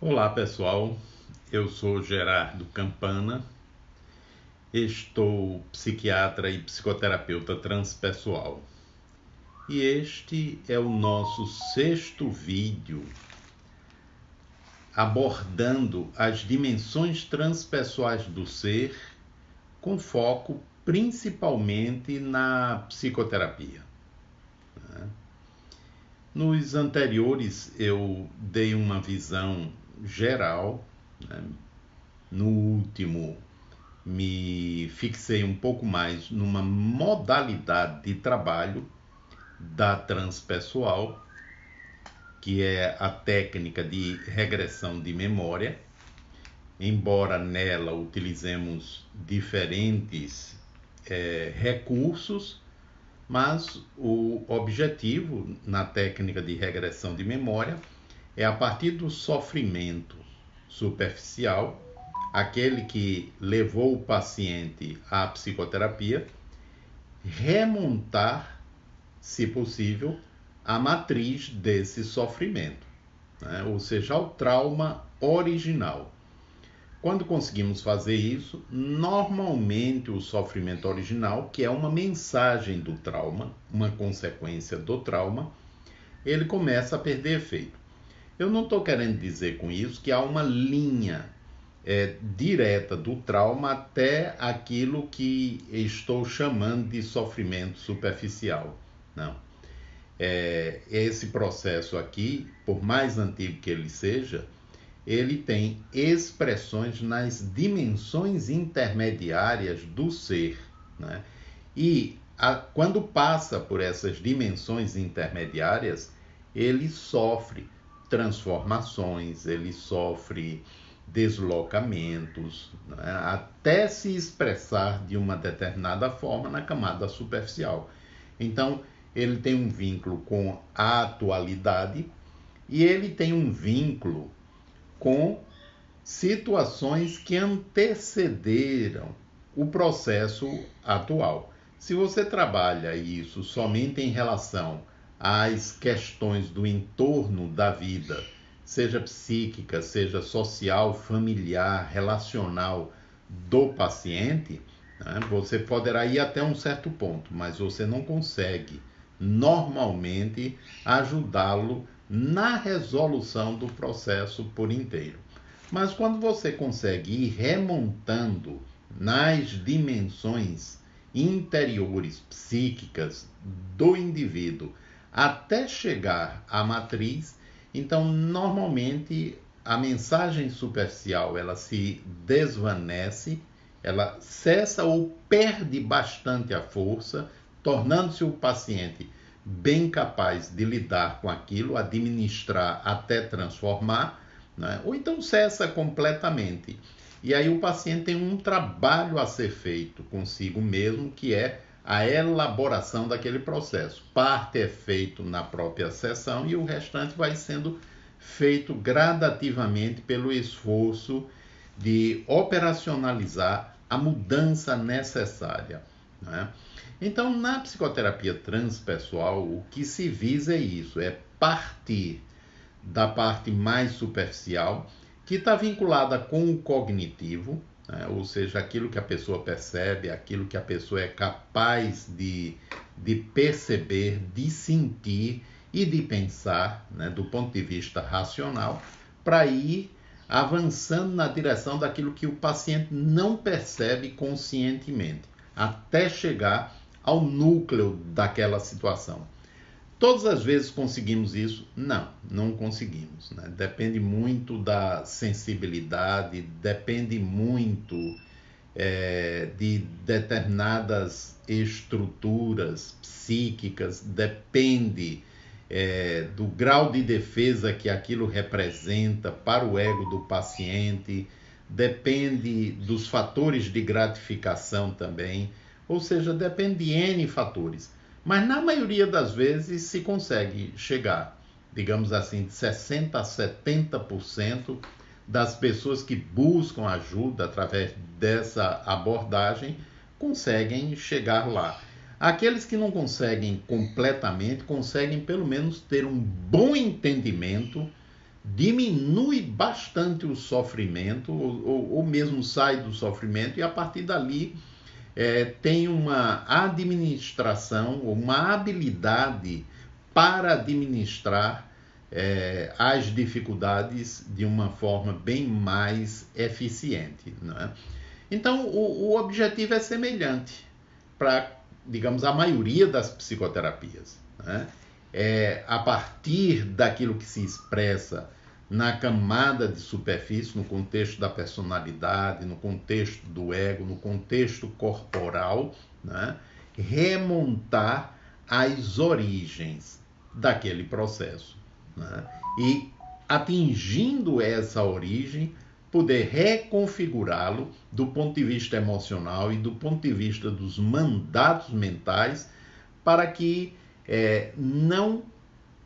Olá pessoal, eu sou Gerardo Campana, estou psiquiatra e psicoterapeuta transpessoal e este é o nosso sexto vídeo abordando as dimensões transpessoais do ser com foco principalmente na psicoterapia. Nos anteriores eu dei uma visão geral, no último me fixei um pouco mais numa modalidade de trabalho da transpessoal, que é a técnica de regressão de memória, embora nela utilizemos diferentes recursos, mas o objetivo na técnica de regressão de memória é, a partir do sofrimento superficial, aquele que levou o paciente à psicoterapia, remontar, se possível, a matriz desse sofrimento, né? Ou seja, ao trauma original. Quando conseguimos fazer isso, normalmente o sofrimento original, que é uma mensagem do trauma, uma consequência do trauma, ele começa a perder efeito. Eu não estou querendo dizer com isso que há uma linha direta do trauma até aquilo que estou chamando de sofrimento superficial. Não. Esse processo aqui, por mais antigo que ele seja, ele tem expressões nas dimensões intermediárias do ser, né? E quando passa por essas dimensões intermediárias, ele sofre transformações, ele sofre deslocamentos, né? Até se expressar de uma determinada forma na camada superficial. Então, ele tem um vínculo com a atualidade e ele tem um vínculo com situações que antecederam o processo atual. Se você trabalha isso somente em relação às questões do entorno da vida, seja psíquica, seja social, familiar, relacional do paciente, né, você poderá ir até um certo ponto, mas você não consegue normalmente ajudá-lo na resolução do processo por inteiro. Mas quando você consegue ir remontando nas dimensões interiores psíquicas do indivíduo até chegar à matriz, então normalmente a mensagem superficial ela se desvanece, ela cessa ou perde bastante a força, tornando-se o paciente bem capaz de lidar com aquilo, administrar até transformar, né? Ou então cessa completamente. E aí o paciente tem um trabalho a ser feito consigo mesmo, que é a elaboração daquele processo. Parte é feito na própria sessão e o restante vai sendo feito gradativamente pelo esforço de operacionalizar a mudança necessária, né? Então, na psicoterapia transpessoal, o que se visa é isso, é partir da parte mais superficial, que está vinculada com o cognitivo, né? Ou seja, aquilo que a pessoa percebe, aquilo que a pessoa é capaz de perceber, de sentir e de pensar, né? Do ponto de vista racional, para ir avançando na direção daquilo que o paciente não percebe conscientemente, até chegar ao núcleo daquela situação. Todas as vezes conseguimos isso? Não, não conseguimos, né? Depende muito da sensibilidade, depende muito de determinadas estruturas psíquicas, depende do grau de defesa que aquilo representa para o ego do paciente, depende dos fatores de gratificação também, ou seja, depende de N fatores. Mas na maioria das vezes se consegue chegar, digamos assim, de 60% a 70% das pessoas que buscam ajuda através dessa abordagem conseguem chegar lá. Aqueles que não conseguem completamente, conseguem pelo menos ter um bom entendimento diminui bastante o sofrimento, ou mesmo sai do sofrimento, e a partir dali tem uma administração, uma habilidade para administrar as dificuldades de uma forma bem mais eficiente, né? Então, o objetivo é semelhante para, digamos, a maioria das psicoterapias, né? A partir daquilo que se expressa na camada de superfície, no contexto da personalidade, no contexto do ego, no contexto corporal, né? Remontar as origens daquele processo, né? E, atingindo essa origem, poder reconfigurá-lo do ponto de vista emocional e do ponto de vista dos mandatos mentais, para que não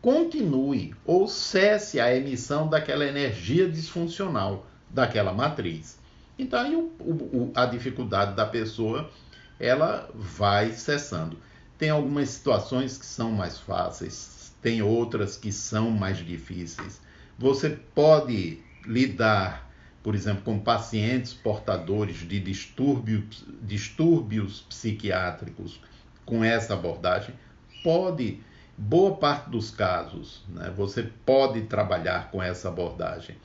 continue ou cesse a emissão daquela energia disfuncional daquela matriz. Então aí a dificuldade da pessoa, ela vai cessando. Tem algumas situações que são mais fáceis, tem outras que são mais difíceis. Você pode lidar, por exemplo, com pacientes portadores de distúrbios psiquiátricos com essa abordagem. Pode, boa parte dos casos, né, você pode trabalhar com essa abordagem,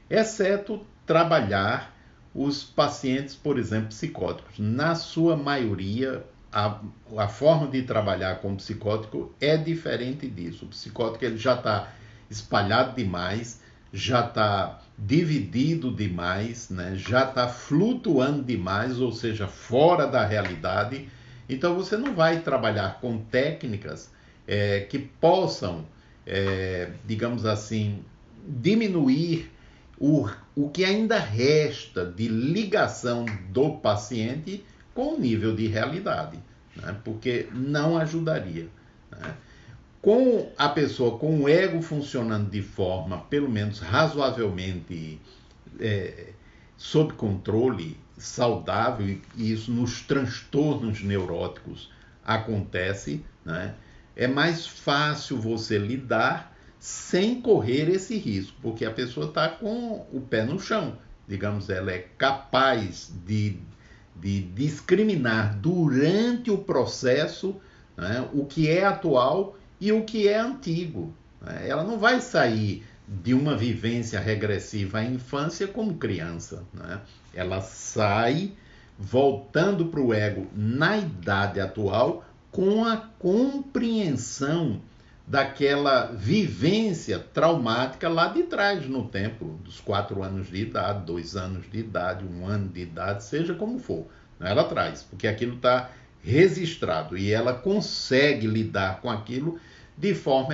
exceto trabalhar os pacientes, por exemplo, psicóticos. Na sua maioria, a forma de trabalhar com o psicótico é diferente disso. O psicótico ele já está espalhado demais, já está dividido demais, né? Já está flutuando demais, ou seja, fora da realidade. Então você não vai trabalhar com técnicas que possam, digamos assim, diminuir o que ainda resta de ligação do paciente com o nível de realidade, né? Porque não ajudaria, né? Com a pessoa com o ego funcionando de forma, pelo menos razoavelmente sob controle, saudável, e isso nos transtornos neuróticos acontece, né? É mais fácil você lidar sem correr esse risco, porque a pessoa está com o pé no chão, digamos, ela é capaz de discriminar durante o processo, né, o que é atual e o que é antigo, né? Ela não vai sair de uma vivência regressiva à infância como criança, né? Ela sai voltando para o ego na idade atual com a compreensão daquela vivência traumática lá de trás no tempo, dos 4 anos de idade, 2 anos de idade, 1 ano de idade, seja como for. Ela traz, porque aquilo está registrado e ela consegue lidar com aquilo de forma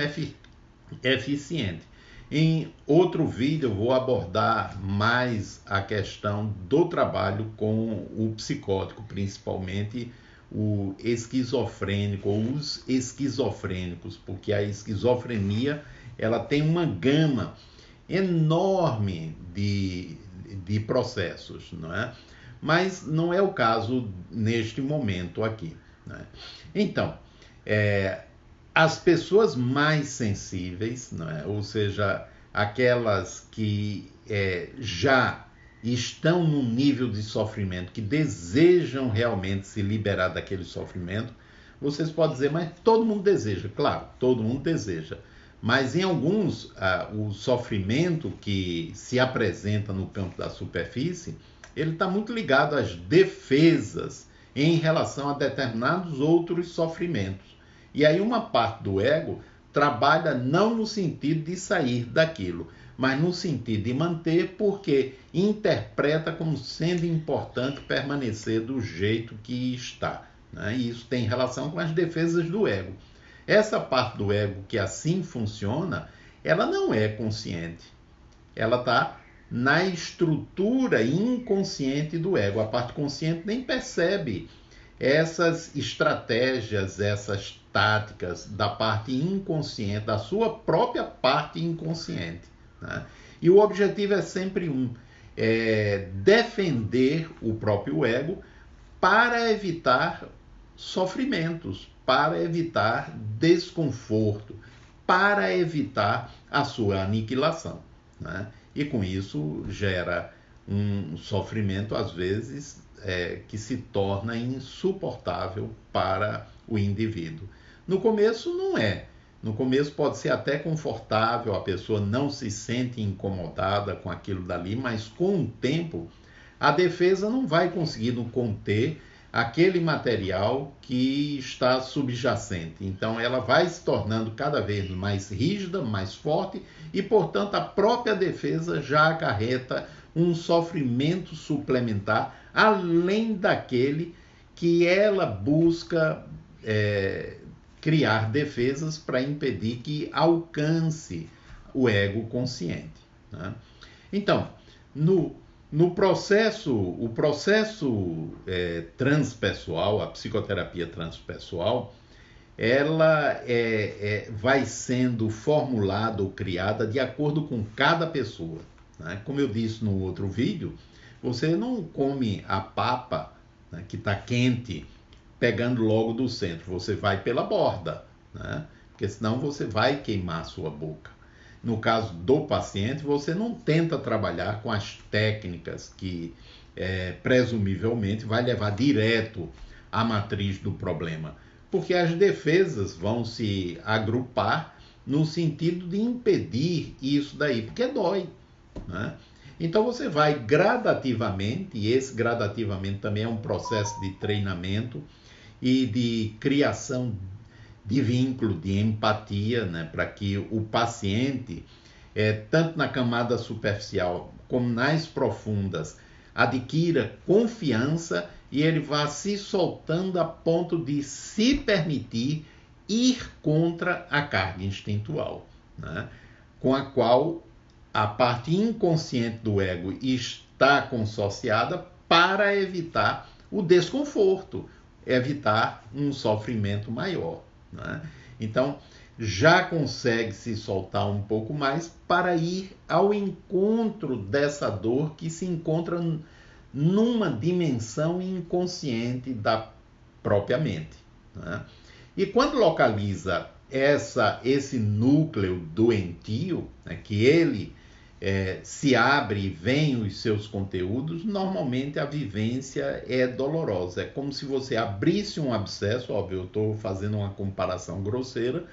eficiente. Em outro vídeo eu vou abordar mais a questão do trabalho com o psicótico, principalmente o esquizofrênico ou os esquizofrênicos, porque a esquizofrenia ela tem uma gama enorme de processos, não é? Mas não é o caso neste momento aqui, né? Então, as pessoas mais sensíveis, não é? Ou seja, aquelas que já estão num nível de sofrimento, que desejam realmente se liberar daquele sofrimento, vocês podem dizer, mas todo mundo deseja. Claro, todo mundo deseja. Mas em alguns, o sofrimento que se apresenta no campo da superfície, ele está muito ligado às defesas em relação a determinados outros sofrimentos. E aí uma parte do ego trabalha não no sentido de sair daquilo, mas no sentido de manter, porque interpreta como sendo importante permanecer do jeito que está, né? E isso tem relação com as defesas do ego. Essa parte do ego que assim funciona, ela não é consciente. Ela está na estrutura inconsciente do ego. A parte consciente nem percebe essas estratégias, essas táticas da parte inconsciente, da sua própria parte inconsciente, né? E o objetivo é sempre defender o próprio ego para evitar sofrimentos, para evitar desconforto, para evitar a sua aniquilação, né? E com isso gera um sofrimento, às vezes, que se torna insuportável para o indivíduo. No começo não é. No começo pode ser até confortável, a pessoa não se sente incomodada com aquilo dali, mas com o tempo a defesa não vai conseguindo conter aquele material que está subjacente. Então ela vai se tornando cada vez mais rígida, mais forte e, portanto, a própria defesa já acarreta um sofrimento suplementar além daquele que ela busca criar defesas para impedir que alcance o ego consciente, né? Então, no processo, o processo transpessoal, a psicoterapia transpessoal, ela vai sendo formulada ou criada de acordo com cada pessoa, né? Como eu disse no outro vídeo, você não come a papa, né, que está quente, pegando logo do centro, você vai pela borda, né? Porque senão você vai queimar a sua boca. No caso do paciente, você não tenta trabalhar com as técnicas que presumivelmente vai levar direto à matriz do problema, porque as defesas vão se agrupar no sentido de impedir isso daí, porque dói, né? Então você vai gradativamente, e esse gradativamente também é um processo de treinamento e de criação de vínculo, de empatia, né, para que o paciente, tanto na camada superficial como nas profundas, adquira confiança e ele vá se soltando a ponto de se permitir ir contra a carga instintual, né, com a qual a parte inconsciente do ego está consociada para evitar o desconforto, evitar um sofrimento maior, né? Então, já consegue se soltar um pouco mais para ir ao encontro dessa dor que se encontra numa dimensão inconsciente da própria mente, né? E quando localiza esse núcleo doentio, né, que ele se abre e vem os seus conteúdos, normalmente a vivência é dolorosa. É como se você abrisse um abscesso, óbvio, eu estou fazendo uma comparação grosseira,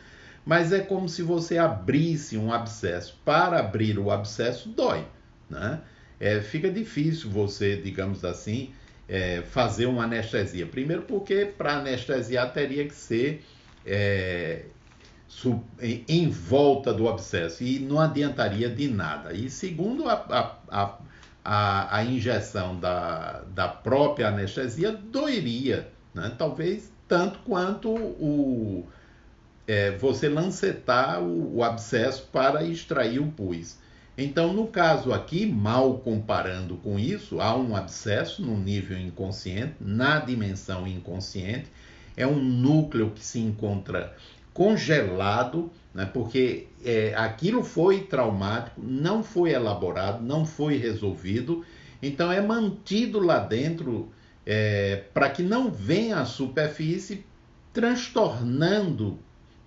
mas é como se você abrisse um abscesso. Para abrir o abscesso, dói, né? Fica difícil você, digamos assim, fazer uma anestesia. Primeiro porque para anestesiar teria que ser em volta do abscesso e não adiantaria de nada. E segundo, a injeção da própria anestesia doeria, né? Talvez tanto quanto você lancetar o abscesso para extrair o pus. Então, no caso aqui, mal comparando com isso, há um abscesso no nível inconsciente, na dimensão inconsciente, é um núcleo que se encontra congelado, né, porque aquilo foi traumático, não foi elaborado, não foi resolvido, então é mantido lá dentro para que não venha à superfície, transtornando,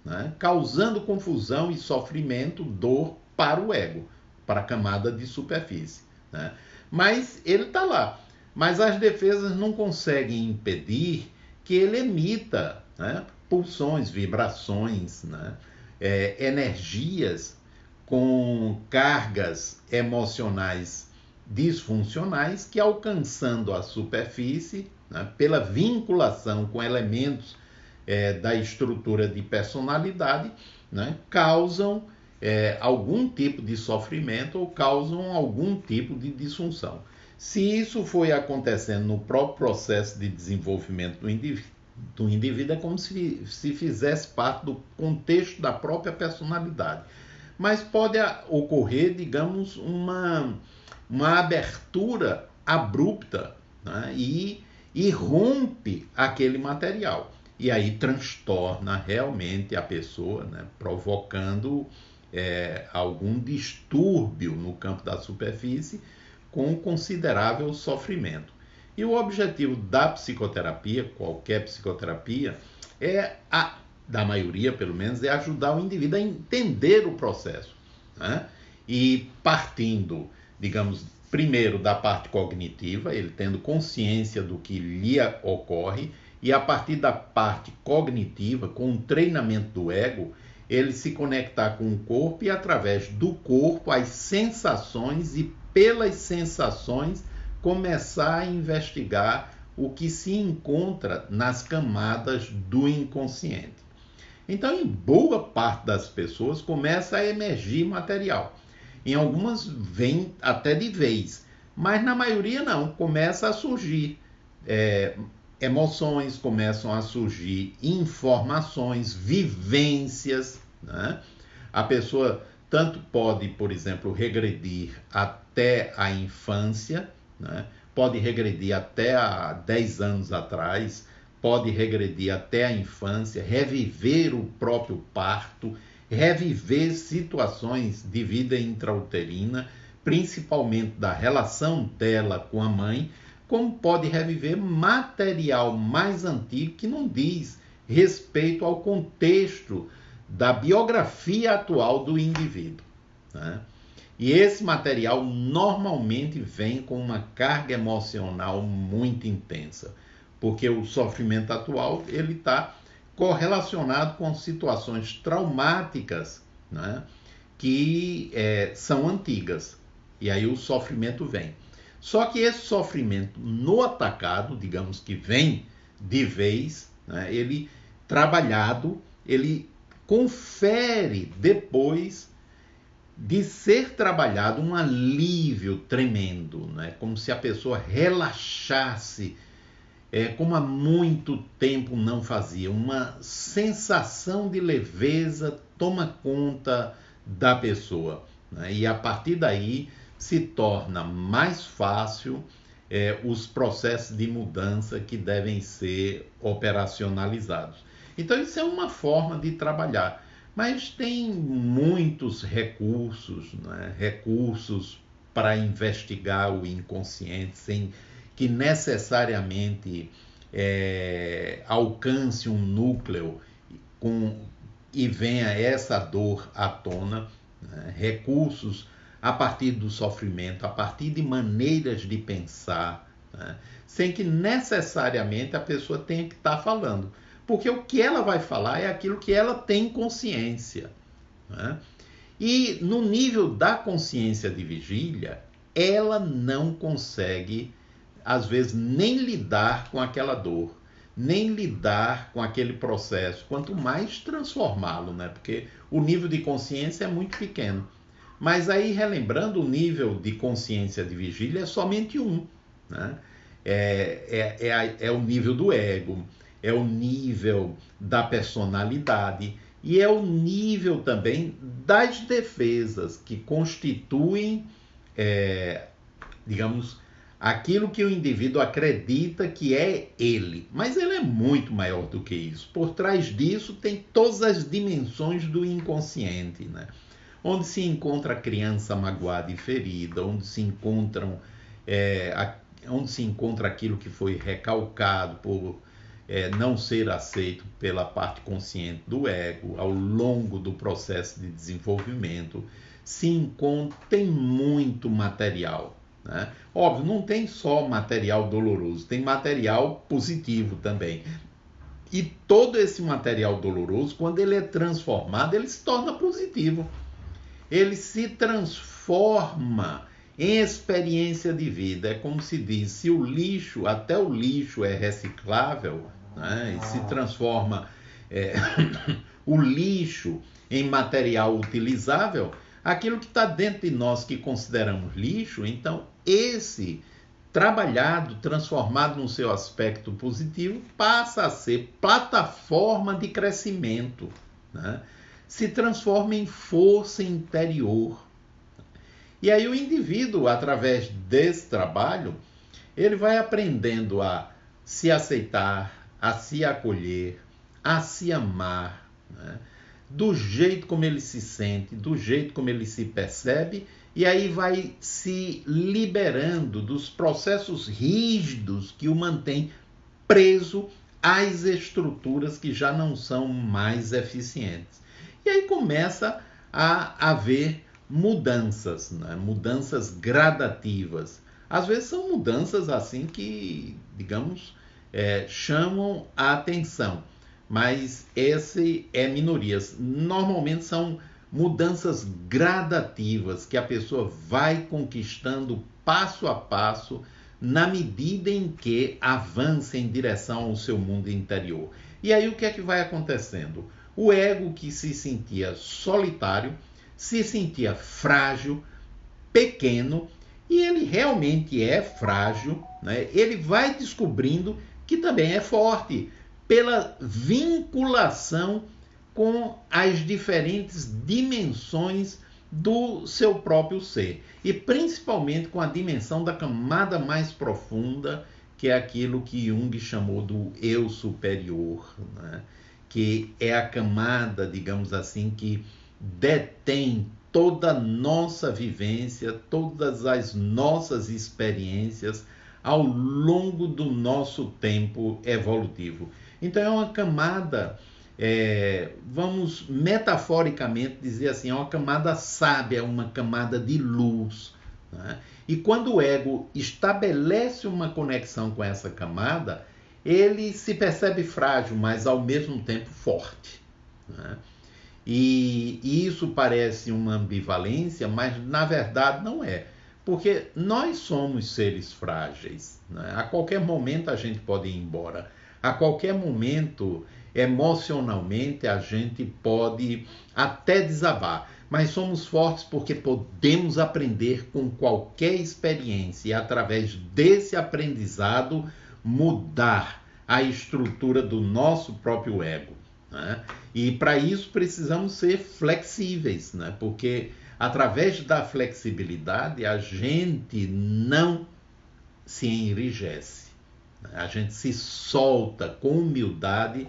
né, causando confusão e sofrimento, dor para o ego, para a camada de superfície, né? Mas ele está lá, mas as defesas não conseguem impedir que ele emita, né, pulsões, vibrações, né, energias com cargas emocionais disfuncionais que, alcançando a superfície, né, pela vinculação com elementos da estrutura de personalidade, né, causam algum tipo de sofrimento ou causam algum tipo de disfunção. Se isso foi acontecendo no próprio processo de desenvolvimento do indivíduo, é como se fizesse parte do contexto da própria personalidade. Mas pode ocorrer, digamos, uma abertura abrupta, né, e rompe aquele material. E aí transtorna realmente a pessoa, né, provocando algum distúrbio no campo da superfície com considerável sofrimento. E o objetivo da psicoterapia, qualquer psicoterapia, da maioria pelo menos, é ajudar o indivíduo a entender o processo, né, e partindo, digamos, primeiro da parte cognitiva, ele tendo consciência do que lhe ocorre, e a partir da parte cognitiva, com o treinamento do ego, ele se conectar com o corpo e através do corpo, as sensações, e pelas sensações começar a investigar o que se encontra nas camadas do inconsciente. Então, em boa parte das pessoas começa a emergir material. Em algumas vem até de vez, mas na maioria não, começa a surgir emoções, começam a surgir informações, vivências, né? A pessoa tanto pode, por exemplo, regredir até a infância, né? Pode regredir até há 10 anos atrás, pode regredir até a infância, reviver o próprio parto, reviver situações de vida intrauterina, principalmente da relação dela com a mãe, como pode reviver material mais antigo que não diz respeito ao contexto da biografia atual do indivíduo, né? E esse material normalmente vem com uma carga emocional muito intensa, porque o sofrimento atual ele está correlacionado com situações traumáticas, né, que são antigas, e aí o sofrimento vem. Só que esse sofrimento no atacado, digamos que vem de vez, né, ele trabalhado, ele confere depois de ser trabalhado um alívio tremendo, né? Como se a pessoa relaxasse, como há muito tempo não fazia. Uma sensação de leveza toma conta da pessoa, né? E a partir daí se torna mais fácil os processos de mudança que devem ser operacionalizados. Então isso é uma forma de trabalhar. Mas tem muitos recursos, né? Recursos para investigar o inconsciente, sem que necessariamente alcance um núcleo e venha essa dor à tona, né? Recursos a partir do sofrimento, a partir de maneiras de pensar, né? Sem que necessariamente a pessoa tenha que estar falando. Porque o que ela vai falar é aquilo que ela tem consciência, né? E no nível da consciência de vigília, ela não consegue, às vezes, nem lidar com aquela dor, nem lidar com aquele processo, quanto mais transformá-lo, né? Porque o nível de consciência é muito pequeno. Mas aí, relembrando, o nível de consciência de vigília é somente um, né? É o nível do ego, é o nível da personalidade e é o nível também das defesas que constituem, digamos, aquilo que o indivíduo acredita que é ele. Mas ele é muito maior do que isso. Por trás disso tem todas as dimensões do inconsciente, né? Onde se encontra a criança magoada e ferida, onde se encontra aquilo que foi recalcado por não ser aceito pela parte consciente do ego ao longo do processo de desenvolvimento. Tem muito material, né? Óbvio, não tem só material doloroso, tem material positivo também. E todo esse material doloroso, quando ele é transformado, ele se torna positivo. Ele se transforma em experiência de vida. É como se diz, se o lixo, até o lixo é reciclável, né, e se transforma o lixo em material utilizável, aquilo que está dentro de nós que consideramos lixo, então esse trabalhado, transformado no seu aspecto positivo, passa a ser plataforma de crescimento, né? Se transforma em força interior. E aí o indivíduo, através desse trabalho, ele vai aprendendo a se aceitar, a se acolher, a se amar, né? Do jeito como ele se sente, do jeito como ele se percebe, e aí vai se liberando dos processos rígidos que o mantêm preso às estruturas que já não são mais eficientes. E aí começa a haver mudanças, né? Mudanças gradativas. Às vezes são mudanças assim que, digamos, chamam a atenção, mas esse é minorias. Normalmente são mudanças gradativas que a pessoa vai conquistando passo a passo na medida em que avança em direção ao seu mundo interior. E aí o que é que vai acontecendo? O ego, que se sentia solitário, se sentia frágil, pequeno, e ele realmente é frágil, né? Ele vai descobrindo que também é forte pela vinculação com as diferentes dimensões do seu próprio ser, e principalmente com a dimensão da camada mais profunda, que é aquilo que Jung chamou do eu superior, né? Que é a camada, digamos assim, que detém toda a nossa vivência, todas as nossas experiências ao longo do nosso tempo evolutivo. Então é uma camada, vamos metaforicamente dizer assim, é uma camada sábia, uma camada de luz, né? E quando o ego estabelece uma conexão com essa camada, ele se percebe frágil, mas ao mesmo tempo forte, né? E isso parece uma ambivalência, mas na verdade não é. Porque nós somos seres frágeis, né? A qualquer momento a gente pode ir embora. A qualquer momento, emocionalmente, a gente pode até desabar. Mas somos fortes porque podemos aprender com qualquer experiência e, através desse aprendizado, mudar a estrutura do nosso próprio ego, né? E para isso precisamos ser flexíveis, né? Porque através da flexibilidade a gente não se enrijece, né? A gente se solta com humildade,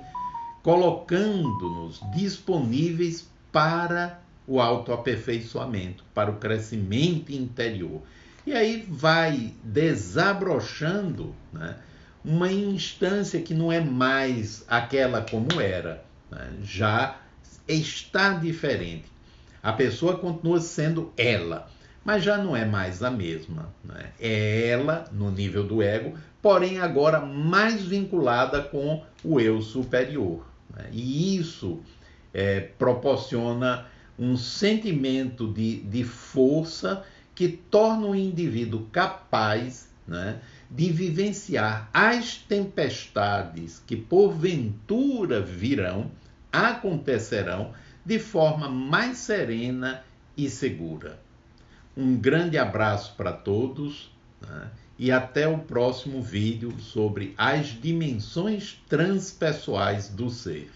colocando-nos disponíveis para o autoaperfeiçoamento, para o crescimento interior. E aí vai desabrochando, né, uma instância que não é mais aquela como era, né? Já está diferente. A pessoa continua sendo ela, mas já não é mais a mesma, né? É ela no nível do ego, porém agora mais vinculada com o eu superior, né? E isso proporciona um sentimento de força que torna o indivíduo capaz, né, de vivenciar as tempestades que porventura virão, acontecerão, de forma mais serena e segura. Um grande abraço para todos, né, e até o próximo vídeo sobre as dimensões transpessoais do ser.